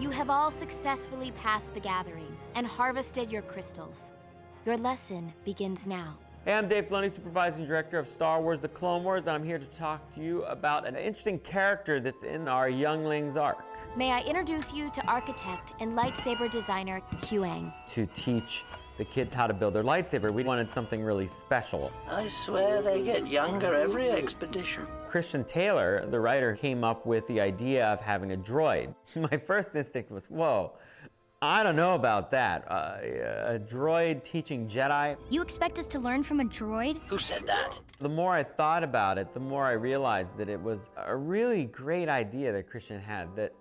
You have all successfully passed the gathering and harvested your crystals. Your lesson begins now. Hey, I'm Dave Filoni, Supervising Director of Star Wars The Clone Wars, and I'm here to talk to you about an interesting character that's in our youngling's arc. May I introduce you to architect and lightsaber designer Huyang. To teach the kids how to build their lightsaber, we wanted something really special. I swear they get younger every expedition. Christian Taylor, the writer, came up with the idea of having a droid. My first instinct was, whoa, I don't know about that. A droid teaching Jedi. You expect us to learn from a droid? Who said that? The more I thought about it, the more I realized that it was a really great idea that Christian had, that,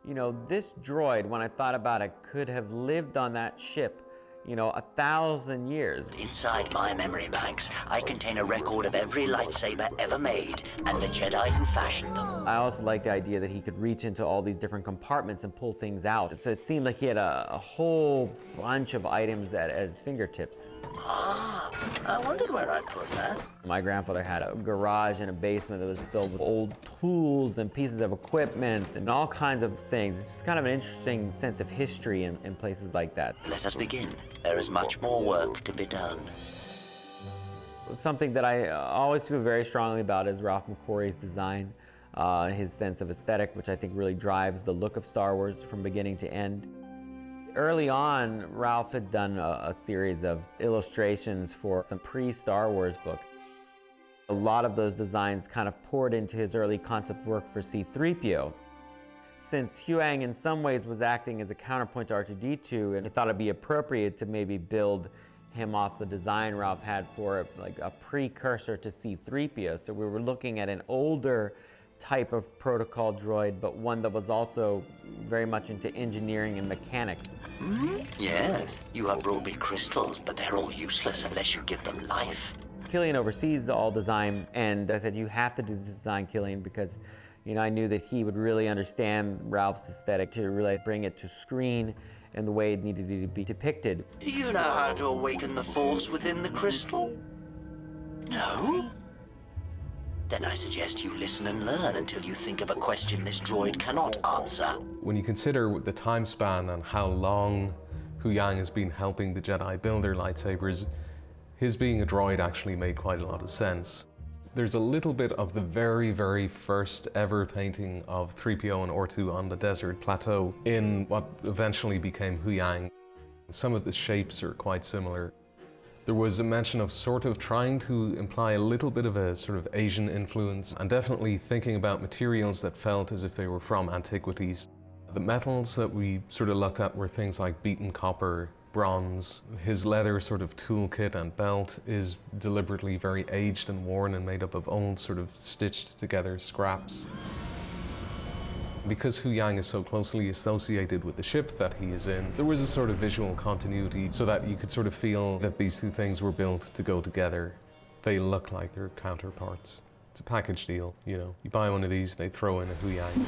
you know, this droid, when I thought about it, could have lived on that ship, you know, 1,000 years. Inside my memory banks, I contain a record of every lightsaber ever made and the Jedi who fashioned them. I also like the idea that he could reach into all these different compartments and pull things out. So it seemed like he had a whole bunch of items at his fingertips. Ah, I wondered where I'd put that. My grandfather had a garage and a basement that was filled with old tools and pieces of equipment and all kinds of things. It's just kind of an interesting sense of history in places like that. Let us begin. There is much more work to be done. Something that I always feel very strongly about is Ralph McQuarrie's design, his sense of aesthetic, which I think really drives the look of Star Wars from beginning to end. Early on, Ralph had done a series of illustrations for some pre-Star Wars books. A lot of those designs kind of poured into his early concept work for C-3PO. Since Huyang in some ways was acting as a counterpoint to R2-D2, and I thought it'd be appropriate to maybe build him off the design Ralph had for like a precursor to C-3PO. So we were looking at an older type of protocol droid, but one that was also very much into engineering and mechanics. Yes, you have brought me crystals, but they're all useless unless you give them life. Killian oversees all design, and I said, you have to do the design, Killian, because you know, I knew that he would really understand Ralph's aesthetic to really bring it to screen in the way it needed to be depicted. Do you know how to awaken the Force within the crystal? No? Then I suggest you listen and learn until you think of a question this droid cannot answer. When you consider the time span and how long Huyang has been helping the Jedi build their lightsabers, his being a droid actually made quite a lot of sense. There's a little bit of the very, very first ever painting of 3PO and R2 on the desert plateau in what eventually became Huyang. Some of the shapes are quite similar. There was a mention of sort of trying to imply a little bit of a sort of Asian influence, and definitely thinking about materials that felt as if they were from antiquities. The metals that we sort of looked at were things like beaten copper, bronze. His leather sort of toolkit and belt is deliberately very aged and worn and made up of old sort of stitched together scraps. Because Huyang is so closely associated with the ship that he is in, there was a sort of visual continuity so that you could sort of feel that these two things were built to go together. They look like their counterparts. It's a package deal, you know. You buy one of these, they throw in a Huyang.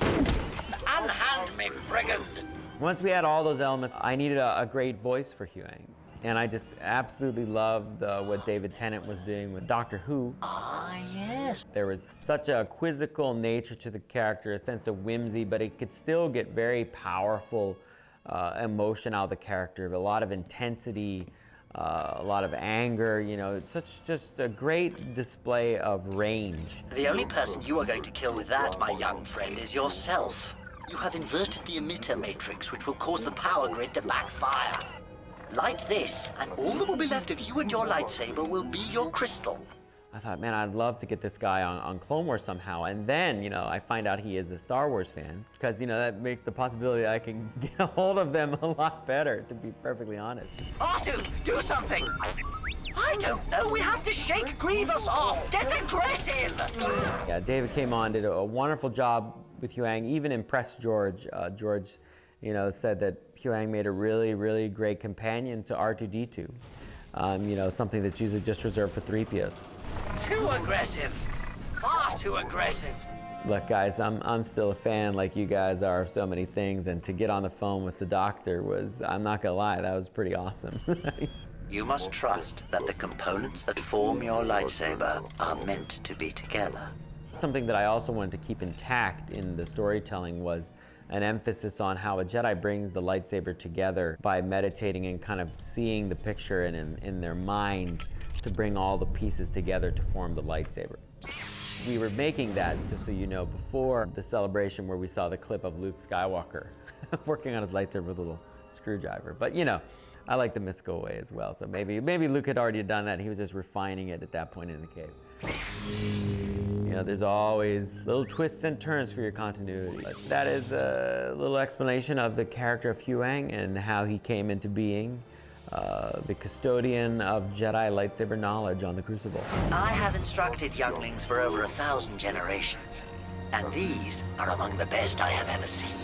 Unhand me, brigand! Once we had all those elements, I needed a great voice for Huyang. And I just absolutely loved what David Tennant was doing with Doctor Who. Ah, yes. There was such a quizzical nature to the character, a sense of whimsy, but it could still get very powerful emotion out of the character, a lot of intensity, a lot of anger, you know, it's just a great display of range. The only person you are going to kill with that, my young friend, is yourself. You have inverted the emitter matrix, which will cause the power grid to backfire. Light this, and all that will be left of you and your lightsaber will be your crystal. I thought, man, I'd love to get this guy on Clone Wars somehow. And then, you know, I find out he is a Star Wars fan, because, you know, that makes the possibility I can get a hold of them a lot better, to be perfectly honest. R2, do something! I don't know, we have to shake Grievous off! Get aggressive! Yeah, David came on, did a wonderful job with Huyang, even impressed George. George, you know, said that Huyang made a really, really great companion to R2-D2. You know, something that's usually just reserved for 3PO. Too aggressive! Far too aggressive! Look, guys, I'm still a fan like you guys are of so many things, and to get on the phone with the doctor was, I'm not gonna lie, that was pretty awesome. You must trust that the components that form your lightsaber are meant to be together. Something that I also wanted to keep intact in the storytelling was an emphasis on how a Jedi brings the lightsaber together by meditating and kind of seeing the picture in their mind to bring all the pieces together to form the lightsaber. We were making that, just so you know, before the celebration where we saw the clip of Luke Skywalker working on his lightsaber with a little screwdriver. But you know, I like the mystical way as well. So maybe Luke had already done that and he was just refining it at that point in the cave. You know, there's always little twists and turns for your continuity. But that is a little explanation of the character of Huyang and how he came into being, the custodian of Jedi lightsaber knowledge on the Crucible. I have instructed younglings for over 1,000 generations, and these are among the best I have ever seen.